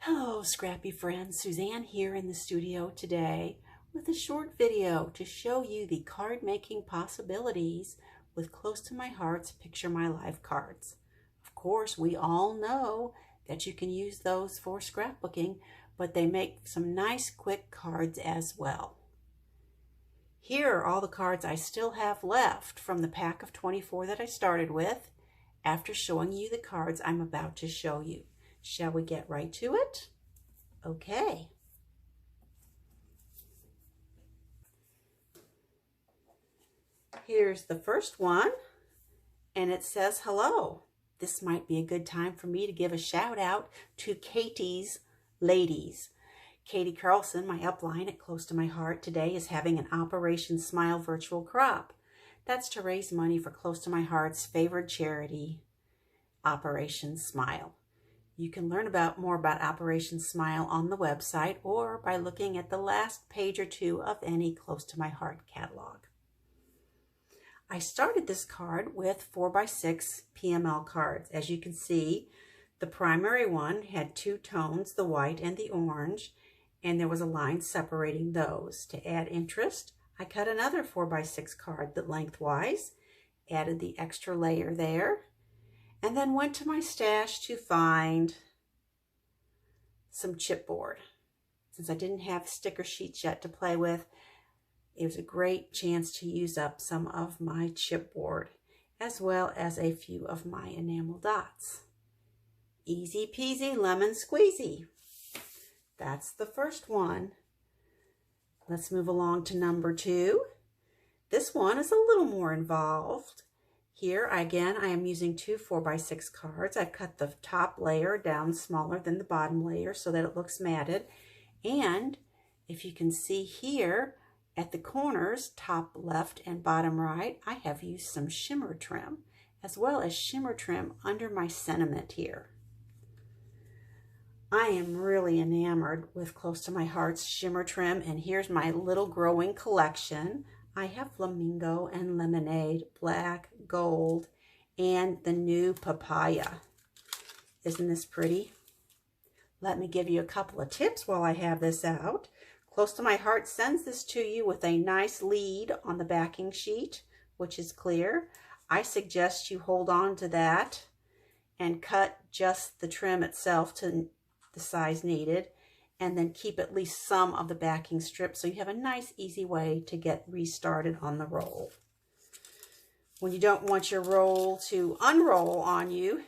Hello, scrappy friends. Suzanne here in the studio today with a short video to show you the card making possibilities with Close to My Heart's Picture My Life cards. Of course, we all know that you can use those for scrapbooking, but they make some nice quick cards as well. Here are all the cards I still have left from the pack of 24 that I started with after showing you the cards I'm about to show you. Shall we get right to it? Okay. Here's the first one, and it says, hello. This might be a good time for me to give a shout out to Katie's Ladies. Katie Carlson, my upline at Close to My Heart, today is having an Operation Smile virtual crop. That's to raise money for Close to My Heart's favorite charity, Operation Smile. You can learn more about Operation Smile on the website or by looking at the last page or two of any Close to My Heart catalog. I started this card with 4x6 PML cards. As you can see, the primary one had two tones, the white and the orange, and there was a line separating those. To add interest, I cut another 4x6 card that lengthwise, added the extra layer there, and then went to my stash to find some chipboard. Since I didn't have sticker sheets yet to play with, it was a great chance to use up some of my chipboard, as well as a few of my enamel dots. Easy peasy lemon squeezy. That's the first one. Let's move along to number 2. This one is a little more involved. Here, again, I am using two 4x6 cards. I've cut the top layer down smaller than the bottom layer so that it looks matted. And if you can see here at the corners, top left and bottom right, I have used some shimmer trim, as well as shimmer trim under my sentiment here. I am really enamored with Close to My Heart's shimmer trim, and here's my little growing collection. I have flamingo and lemonade, black, gold, and the new papaya. Isn't this pretty? Let me give you a couple of tips while I have this out. Close to My Heart sends this to you with a nice lead on the backing sheet, which is clear. I suggest you hold on to that and cut just the trim itself to the size needed, and then keep at least some of the backing strip so you have a nice easy way to get restarted on the roll. When you don't want your roll to unroll on you,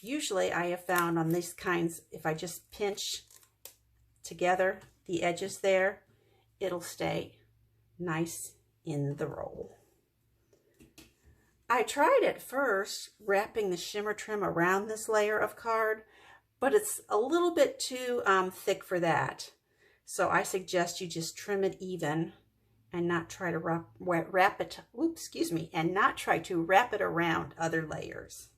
usually I have found on these kinds, if I just pinch together the edges there, it'll stay nice in the roll. I tried at first wrapping the shimmer trim around this layer of card, but it's a little bit too thick for that. So I suggest you just trim it even and not try to wrap it around other layers.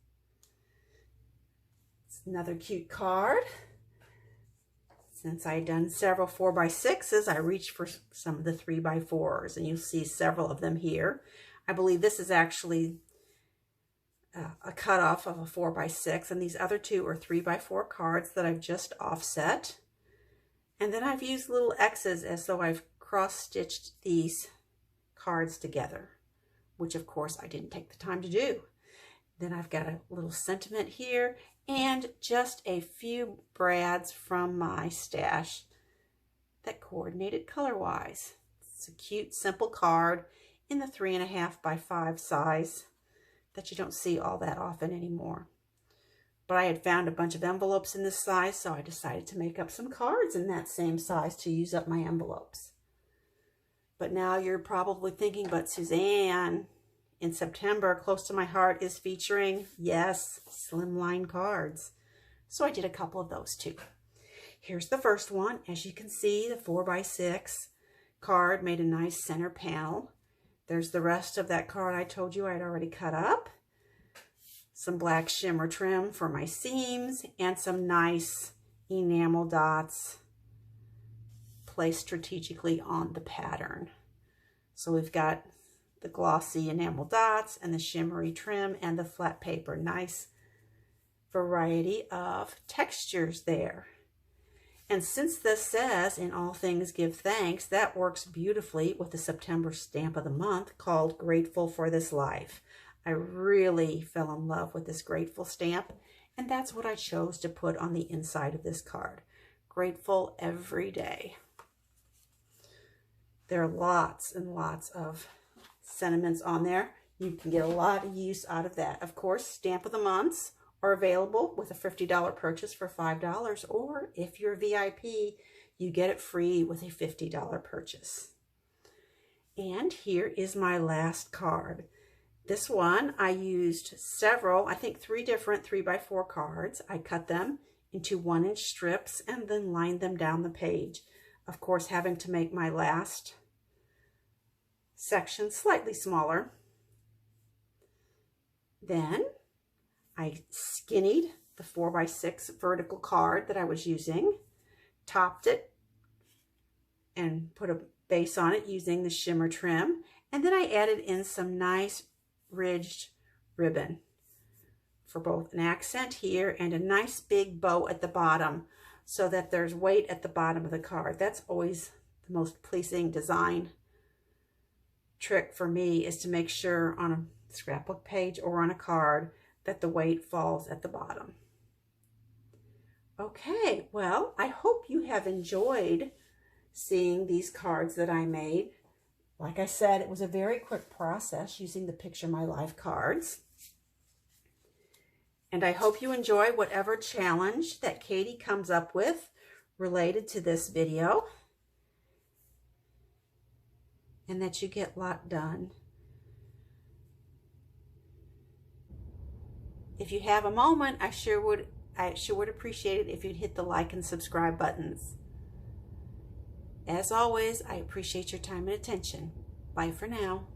It's another cute card. Since I've done several 4x6s, I reached for some of the 3x4s, and you'll see several of them here. I believe this is actually a cutoff of a 4x6, and these other two are 3x4 cards that I've just offset. And then I've used little X's as though I've cross-stitched these cards together, which of course I didn't take the time to do. Then I've got a little sentiment here and just a few brads from my stash that coordinated color-wise. It's a cute, simple card in the 3.5x5 size that you don't see all that often anymore. But I had found a bunch of envelopes in this size, so I decided to make up some cards in that same size to use up my envelopes. But now you're probably thinking, but Suzanne, in September, Close to My Heart is featuring, yes, slimline cards. So I did a couple of those too. Here's the first one. As you can see, the 4x6 card made a nice center panel. There's the rest of that card I told you I'd already cut up. Some black shimmer trim for my seams and some nice enamel dots placed strategically on the pattern. So we've got the glossy enamel dots and the shimmery trim and the flat paper. Nice variety of textures there. And since this says, in all things give thanks, that works beautifully with the September stamp of the month called Grateful for This Life. I really fell in love with this grateful stamp, and that's what I chose to put on the inside of this card. Grateful every day. There are lots and lots of sentiments on there. You can get a lot of use out of that. Of course, stamp of the months are available with a $50 purchase for $5, or if you're a VIP, you get it free with a $50 purchase. And here is my last card. This one, I used several, I think 3 different 3x4 cards. I cut them into 1-inch strips and then lined them down the page. Of course, having to make my last section slightly smaller. Then I skinnied the 4x6 vertical card that I was using, topped it, and put a base on it using the shimmer trim. And then I added in some nice ridged ribbon for both an accent here and a nice big bow at the bottom so that there's weight at the bottom of the card. That's always the most pleasing design trick for me, is to make sure on a scrapbook page or on a card that the weight falls at the bottom. Okay, well, I hope you have enjoyed seeing these cards that I made. Like I said, it was a very quick process using the Picture My Life cards. And I hope you enjoy whatever challenge that Katie comes up with related to this video, and that you get a lot done. If you have a moment, I sure would appreciate it if you'd hit the like and subscribe buttons. As always, I appreciate your time and attention. Bye for now.